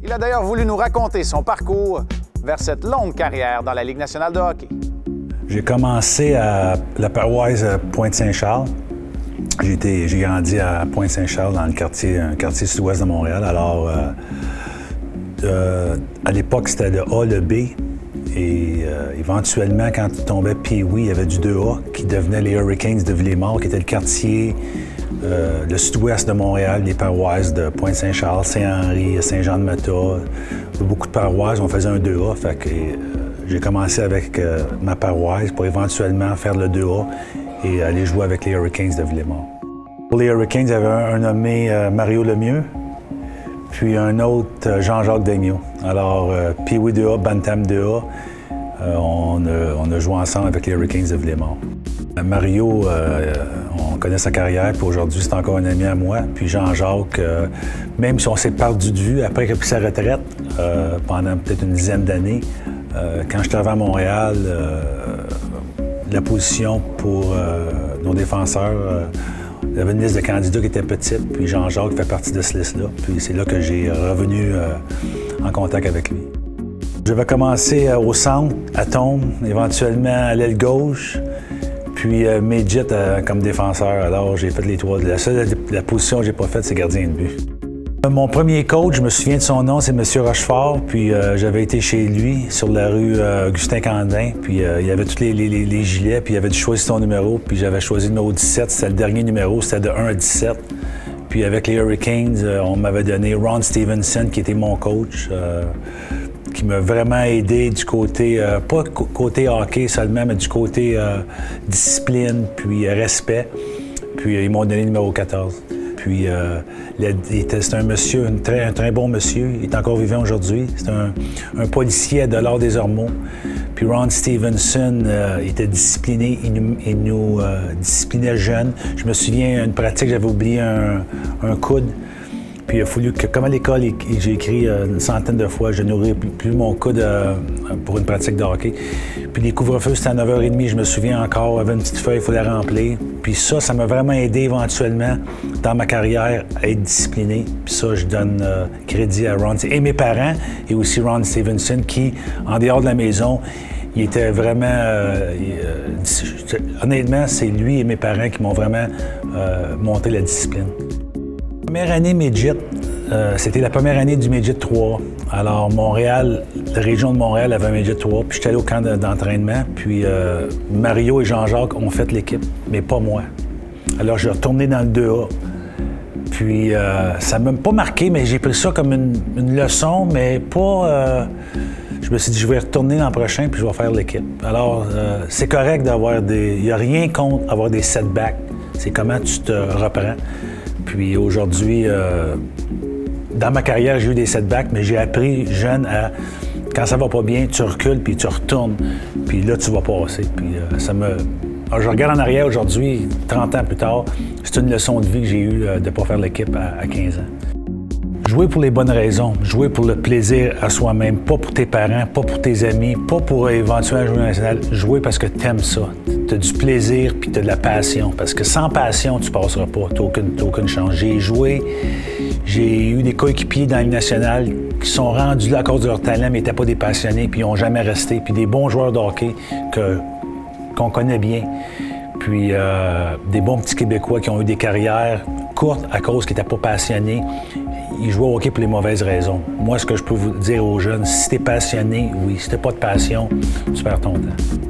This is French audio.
Il a d'ailleurs voulu nous raconter son parcours vers cette longue carrière dans la Ligue nationale de hockey. J'ai commencé à la paroisse Pointe-Saint-Charles. J'ai grandi à Pointe-Saint-Charles, dans un quartier sud-ouest de Montréal. Alors, à l'époque, c'était le A, le B. Et éventuellement, quand il tombait Pee-Wee, il y avait du 2A qui devenait les Hurricanes de Villemort, qui était le quartier, le sud-ouest de Montréal, les paroisses de Pointe-Saint-Charles, Saint-Henri, Saint-Jean-de-Mata. Beaucoup de paroisses, on faisait un 2A. Fait que, j'ai commencé avec ma paroisse pour éventuellement faire le 2A et aller jouer avec les Hurricanes de Villemort. Pour les Hurricanes, il y avait un nommé Mario Lemieux, puis un autre, Jean-Jacques Daigneault. Alors, Pee-Wee 2A, Bantam 2A, on a joué ensemble avec les Hurricanes de Villemort. Mario, on connaît sa carrière, puis aujourd'hui, c'est encore un ami à moi. Puis Jean-Jacques, même si on s'est perdu de vue après qu'il a pris sa retraite, pendant peut-être une dizaine d'années, quand je suis arrivé à Montréal, la position pour nos défenseurs, il y avait une liste de candidats qui était petite, puis Jean-Jacques fait partie de cette liste-là. Puis c'est là que j'ai revenu en contact avec lui. Je vais commencer au centre, à tombe, éventuellement à l'aile gauche, puis midget comme défenseur. Alors j'ai fait les trois. La position que j'ai pas faite, c'est gardien de but. Mon premier coach, je me souviens de son nom, c'est M. Rochefort, puis j'avais été chez lui sur la rue Augustin-Candin, puis il y avait tous les gilets, puis il avait choisi son numéro, puis j'avais choisi le numéro 17, c'était le dernier numéro, c'était de 1 à 17. Puis avec les Hurricanes, on m'avait donné Ron Stevenson, qui était mon coach, qui m'a vraiment aidé du côté, pas côté hockey seulement, mais du côté discipline, puis respect. Puis ils m'ont donné le numéro 14. Puis c'est un monsieur, un très bon monsieur. Il est encore vivant aujourd'hui. C'est un policier à Dollard-des-Ormeaux. Puis Ron Stevenson était discipliné. Il nous disciplinait jeunes. Je me souviens d'une pratique, j'avais oublié un coude. Puis il a fallu que, comme à l'école, j'ai écrit une centaine de fois, je n'aurais plus mon coude pour une pratique de hockey. Puis les couvre-feux, c'était à 9h30, je me souviens encore, il y avait une petite feuille, il fallait remplir. Puis ça m'a vraiment aidé éventuellement dans ma carrière à être discipliné. Puis ça, je donne crédit à Ron et mes parents, et aussi Ron Stevenson, qui, en dehors de la maison, il était vraiment... honnêtement, c'est lui et mes parents qui m'ont vraiment monté la discipline. Première année midget, c'était la première année du midget 3. Alors Montréal, la région de Montréal avait un midget 3, puis j'étais allé au camp d'entraînement, puis Mario et Jean-Jacques ont fait l'équipe, mais pas moi. Alors je suis retourné dans le 2A. Puis ça ne m'a pas marqué, mais j'ai pris ça comme une leçon, mais pas... je me suis dit, je vais retourner l'an prochain, puis je vais faire l'équipe. Alors c'est correct d'avoir des... Il n'y a rien contre avoir des setbacks. C'est comment tu te reprends. Puis aujourd'hui, dans ma carrière, j'ai eu des setbacks, mais j'ai appris jeune à, quand ça va pas bien, tu recules, puis tu retournes, puis là, tu vas passer. Puis Alors, je regarde en arrière aujourd'hui, 30 ans plus tard, c'est une leçon de vie que j'ai eue de ne pas faire l'équipe à 15 ans. Jouer pour les bonnes raisons, jouer pour le plaisir à soi-même, pas pour tes parents, pas pour tes amis, pas pour éventuellement jouer national, jouer parce que tu aimes ça. Tu as du plaisir puis tu as de la passion. Parce que sans passion, tu ne passeras pas. Tu n'as aucune chance. J'ai joué, j'ai eu des coéquipiers dans la Ligue nationale qui sont rendus là à cause de leur talent, mais n'étaient pas des passionnés puis ils n'ont jamais resté. Puis des bons joueurs de hockey qu'on connaît bien. Puis des bons petits Québécois qui ont eu des carrières courtes à cause qu'ils n'étaient pas passionnés. Ils jouent au hockey pour les mauvaises raisons. Moi, ce que je peux vous dire aux jeunes, si tu es passionné, oui. Si tu n'as pas de passion, tu perds ton temps.